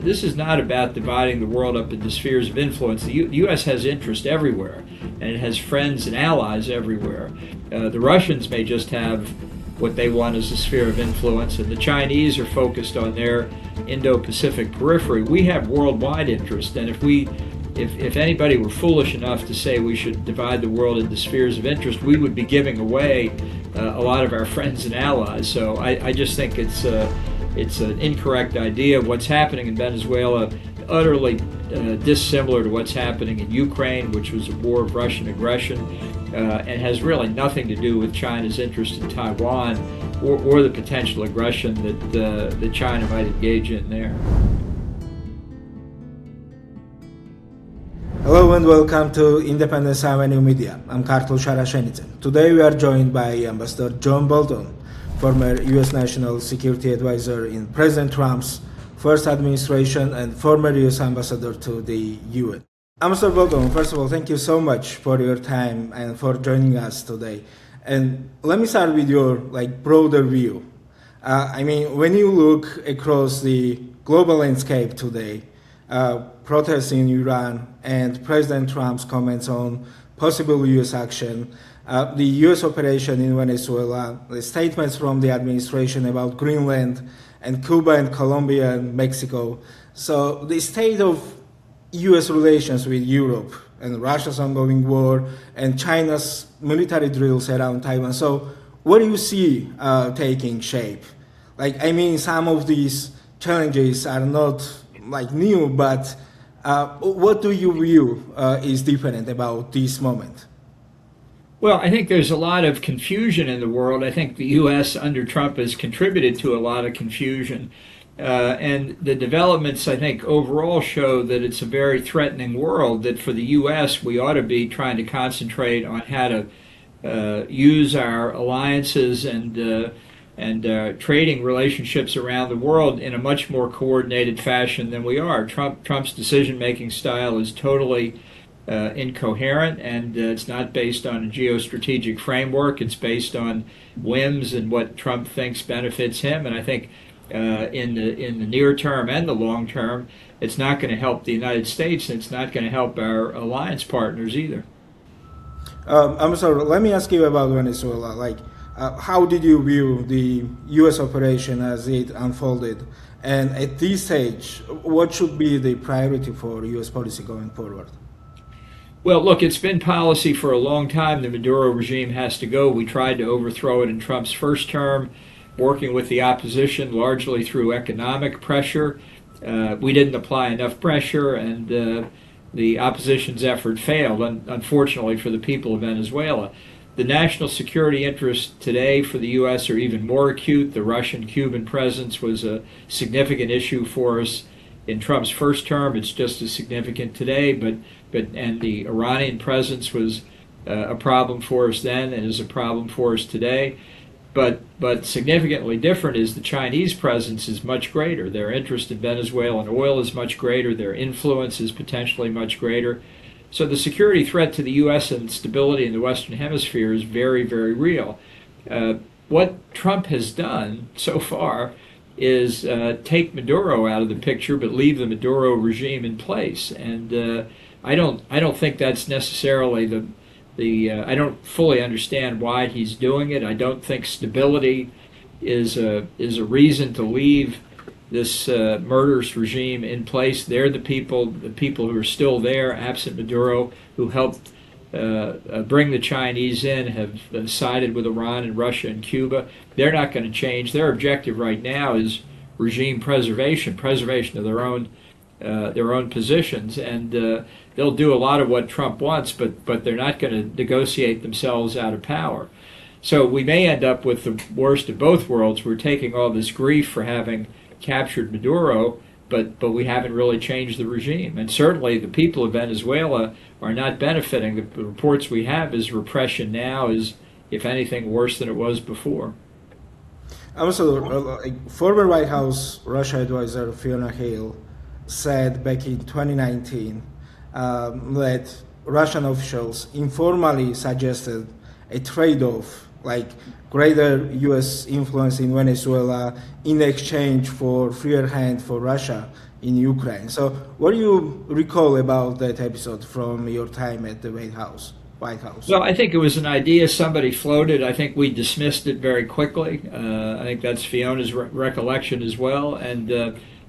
This is not about dividing the world up into spheres of influence. The U.S. has interest everywhere, and it has friends and allies everywhere. The Russians may just have what they want as a sphere of influence, and the Chinese are focused on their Indo-Pacific periphery. We have worldwide interest, and if anybody were foolish enough to say we should divide the world into spheres of interest, we would be giving away a lot of our friends and allies. So I just think it's an incorrect idea. What's happening in Venezuela, utterly dissimilar to what's happening in Ukraine, which was a war of Russian aggression, and has really nothing to do with China's interest in Taiwan or the potential aggression that China might engage in there. Hello and welcome to Independence Avenue Media. I'm Kartul Sharashenitsin. Today we are joined by Ambassador John Bolton, former U.S. National Security Advisor in President Trump's first administration and former U.S. Ambassador to the UN. Ambassador Bolton, first of all, thank you so much for your time and for joining us today. And let me start with your broader view. When you look across the global landscape today, protests in Iran and President Trump's comments on possible U.S. action, the U.S. operation in Venezuela, the statements from the administration about Greenland and Cuba and Colombia and Mexico. So the state of U.S. relations with Europe and Russia's ongoing war and China's military drills around Taiwan. So what do you see taking shape? Some of these challenges are not new, but what do you view is different about this moment? Well, I think there's a lot of confusion in the world. I think the U.S. under Trump has contributed to a lot of confusion. And the developments, I think, overall show that it's a very threatening world, that for the U.S. we ought to be trying to concentrate on how to use our alliances and trading relationships around the world in a much more coordinated fashion than we are. Trump's decision-making style is totally incoherent, and it's not based on a geostrategic framework. It's based on whims and what Trump thinks benefits him. And I think in the near term and the long term, it's not going to help the United States, and it's not going to help our alliance partners either. I'm sorry. Let me ask you about Venezuela. How did you view the U.S. operation as it unfolded? And at this stage, what should be the priority for U.S. policy going forward? Well, look, it's been policy for a long time. The Maduro regime has to go. We tried to overthrow it in Trump's first term, working with the opposition largely through economic pressure. We didn't apply enough pressure, and the opposition's effort failed, unfortunately, for the people of Venezuela. The national security interests today for the U.S. are even more acute. The Russian-Cuban presence was a significant issue for us in Trump's first term. It's just as significant today, and the Iranian presence was a problem for us then and is a problem for us today. But significantly different is the Chinese presence is much greater. Their interest in Venezuelan oil is much greater. Their influence is potentially much greater. So the security threat to the U.S. and stability in the Western Hemisphere is very, very real. What Trump has done so far is take Maduro out of the picture, but leave the Maduro regime in place. And I don't think that's necessarily I don't fully understand why he's doing it. I don't think stability is a reason to leave this murderous regime in place. They're the people who are still there, absent Maduro, who helped bring the Chinese in, have sided with Iran and Russia and Cuba. They're not going to change. Their objective right now is regime preservation of their own positions, and they'll do a lot of what Trump wants, but they're not going to negotiate themselves out of power. So we may end up with the worst of both worlds. We're taking all this grief for having captured Maduro, but we haven't really changed the regime. And certainly the people of Venezuela are not benefiting. The reports we have is repression now is, if anything, worse than it was before. Also, former White House Russia advisor Fiona Hill said back in 2019 that Russian officials informally suggested a trade-off, greater U.S. influence in Venezuela in exchange for freer hand for Russia in Ukraine. So, what do you recall about that episode from your time at the White House? White House. Well, I think it was an idea somebody floated. I think we dismissed it very quickly. I think that's Fiona's recollection as well. And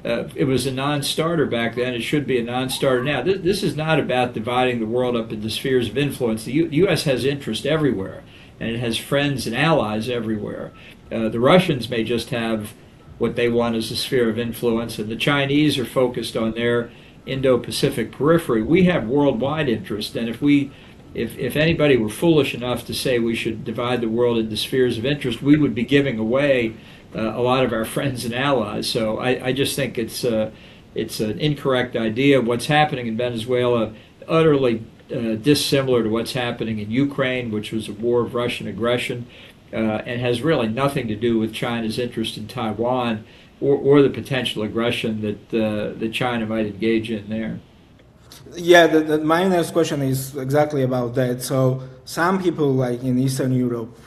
it was a non-starter back then. It should be a non-starter now. This is not about dividing the world up into spheres of influence. The U.S. has interest everywhere, and it has friends and allies everywhere. The Russians may just have what they want as a sphere of influence, and the Chinese are focused on their Indo-Pacific periphery. We have worldwide interest, and if anybody were foolish enough to say we should divide the world into spheres of interest, we would be giving away a lot of our friends and allies. So I just think it's an incorrect idea. What's happening in Venezuela, utterly dissimilar to what's happening in Ukraine, which was a war of Russian aggression, and has really nothing to do with China's interest in Taiwan or the potential aggression that China might engage in there. Yeah, my next question is exactly about that. So some people, like in Eastern Europe,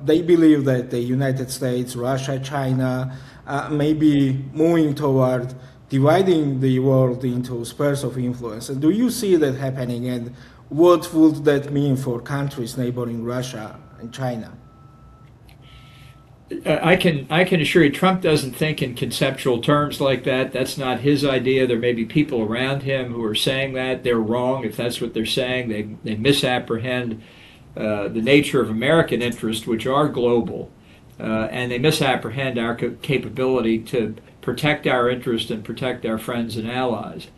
they believe that the United States, Russia, China may be moving toward dividing the world into spheres of influence. And do you see that happening? And what would that mean for countries neighboring Russia and China? I can assure you, Trump doesn't think in conceptual terms like that. That's not his idea. There may be people around him who are saying that. They're wrong if that's what they're saying. They misapprehend the nature of American interests, which are global, and they misapprehend our capability to protect our interests and protect our friends and allies.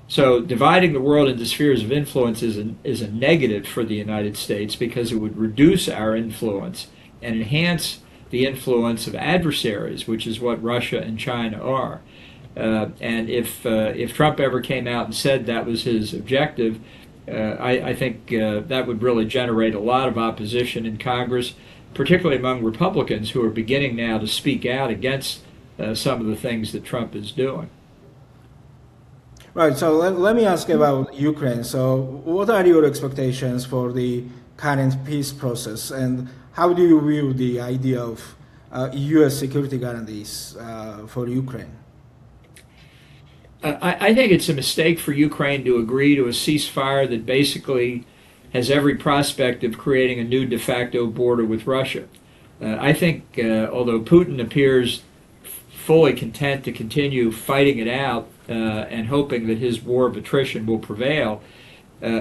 So dividing the world into spheres of influence is a negative for the United States because it would reduce our influence and enhance the influence of adversaries, which is what Russia and China are. And if Trump ever came out and said that was his objective, I think that would really generate a lot of opposition in Congress, particularly among Republicans who are beginning now to speak out against some of the things that Trump is doing. Right, so let me ask about Ukraine. So what are your expectations for the current peace process, and how do you view the idea of U.S. security guarantees for Ukraine? I think it's a mistake for Ukraine to agree to a ceasefire that basically has every prospect of creating a new de facto border with Russia. I think, although Putin appears fully content to continue fighting it out and hoping that his war of attrition will prevail,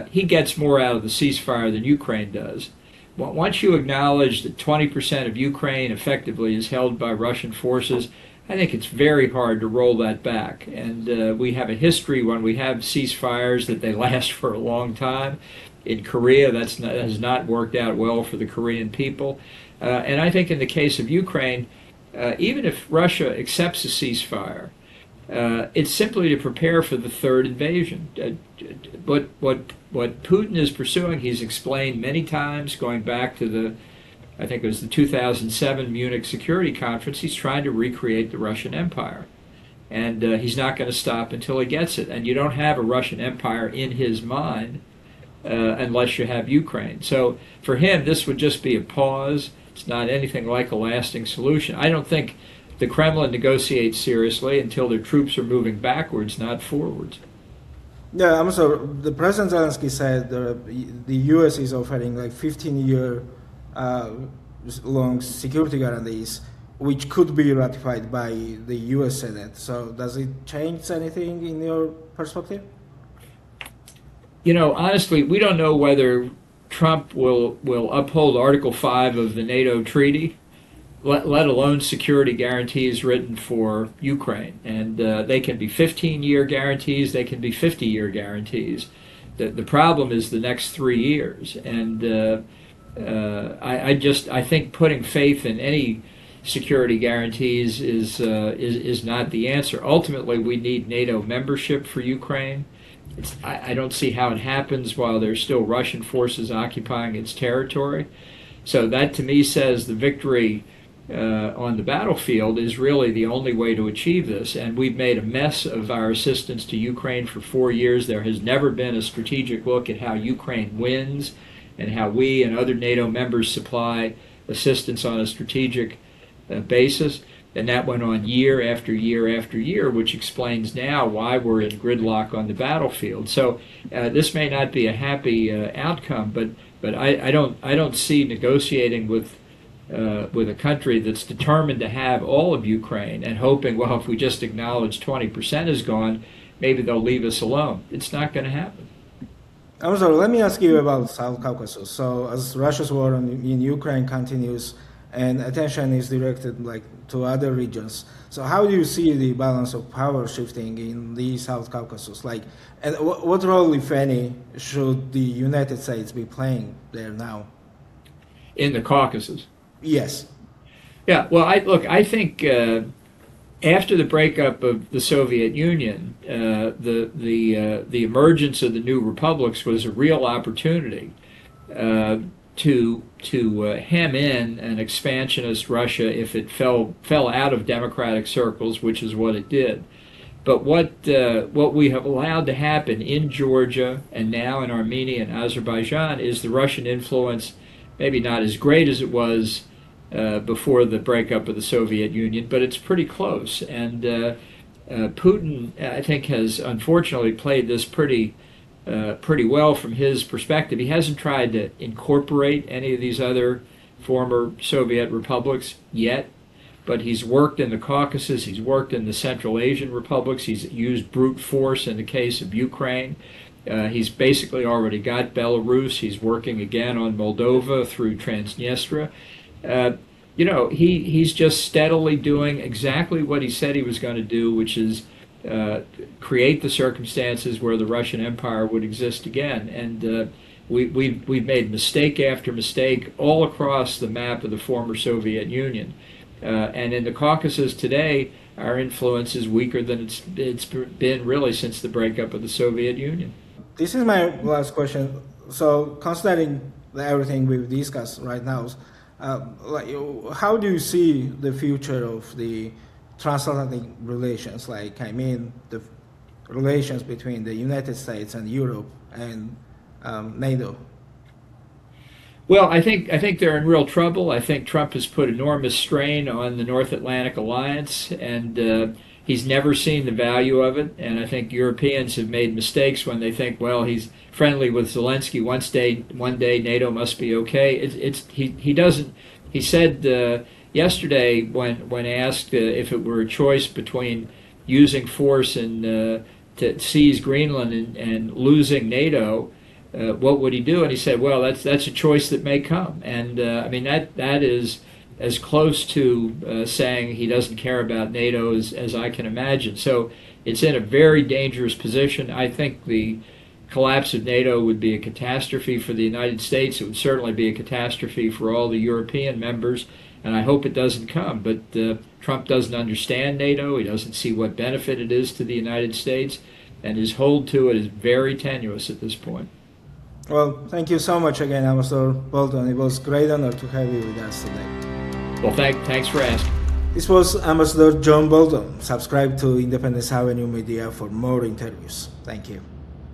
he gets more out of the ceasefire than Ukraine does. Once you acknowledge that 20% of Ukraine effectively is held by Russian forces, I think it's very hard to roll that back. And we have a history when we have ceasefires that they last for a long time. In Korea, that has not worked out well for the Korean people. And I think in the case of Ukraine, even if Russia accepts a ceasefire, it's simply to prepare for the third invasion. What Putin is pursuing, he's explained many times, going back to I think it was the 2007 Munich Security Conference, he's trying to recreate the Russian Empire. And he's not going to stop until he gets it. And you don't have a Russian Empire in his mind unless you have Ukraine. So for him, this would just be a pause. It's not anything like a lasting solution. I don't think the Kremlin negotiates seriously until their troops are moving backwards, not forwards. Yeah, so the President Zelensky said the U.S. is offering like 15-year long security guarantees, which could be ratified by the U.S. Senate. So does it change anything in your perspective? You know, honestly, we don't know whether Trump will uphold Article 5 of the NATO treaty, let alone security guarantees written for Ukraine. And they can be 15-year guarantees, they can be 50-year guarantees. The problem is the next 3 years. And I think putting faith in any security guarantees is not the answer. Ultimately, we need NATO membership for Ukraine. I don't see how it happens while there's still Russian forces occupying its territory. So that to me says the victory on the battlefield is really the only way to achieve this. And we've made a mess of our assistance to Ukraine for 4 years. There has never been a strategic look at how Ukraine wins and how we and other NATO members supply assistance on a strategic basis. And that went on year after year after year, which explains now why we're in gridlock on the battlefield. So this may not be a happy outcome, but I don't see negotiating with a country that's determined to have all of Ukraine and hoping, well, if we just acknowledge 20% is gone, maybe they'll leave us alone. It's not going to happen. Also, let me ask you about South Caucasus. So, as Russia's war in Ukraine continues and attention is directed like to other regions, so how do you see the balance of power shifting in the South Caucasus? Like, and what role, if any, should the United States be playing there now? In the Caucasus? Yes. Yeah. Well, I think after the breakup of the Soviet Union, the emergence of the new republics was a real opportunity to hem in an expansionist Russia if it fell out of democratic circles, which is what it did. But what we have allowed to happen in Georgia and now in Armenia and Azerbaijan is the Russian influence, maybe not as great as it was before the breakup of the Soviet Union, but it's pretty close. And Putin, I think, has unfortunately played this pretty well from his perspective. He hasn't tried to incorporate any of these other former Soviet republics yet, but he's worked in the Caucasus, he's worked in the Central Asian republics, he's used brute force in the case of Ukraine. He's basically already got Belarus. He's working again on Moldova through Transnistria. He's just steadily doing exactly what he said he was going to do, which is create the circumstances where the Russian Empire would exist again. And we've made mistake after mistake all across the map of the former Soviet Union. And in the Caucasus today, our influence is weaker than it's been really since the breakup of the Soviet Union. This is my last question. So, considering everything we've discussed right now, how do you see the future of the transatlantic relations? The relations between the United States and Europe and NATO. Well, I think they're in real trouble. I think Trump has put enormous strain on the North Atlantic Alliance, and he's never seen the value of it. And I think Europeans have made mistakes when they think, well, he's friendly with Zelensky. One day NATO must be okay. He doesn't. He said yesterday when asked if it were a choice between using force and to seize Greenland and losing NATO, what would he do? And he said, well, that's a choice that may come. And I mean, that is as close to saying he doesn't care about NATO as I can imagine. So it's in a very dangerous position. I think the collapse of NATO would be a catastrophe for the United States. It would certainly be a catastrophe for all the European members, and I hope it doesn't come. But Trump doesn't understand NATO. He doesn't see what benefit it is to the United States, and his hold to it is very tenuous at this point. Well, thank you so much again, Ambassador Bolton. It was a great honor to have you with us today. Well, thanks for asking. This was Ambassador John Bolton. Subscribe to Independence Avenue Media for more interviews. Thank you.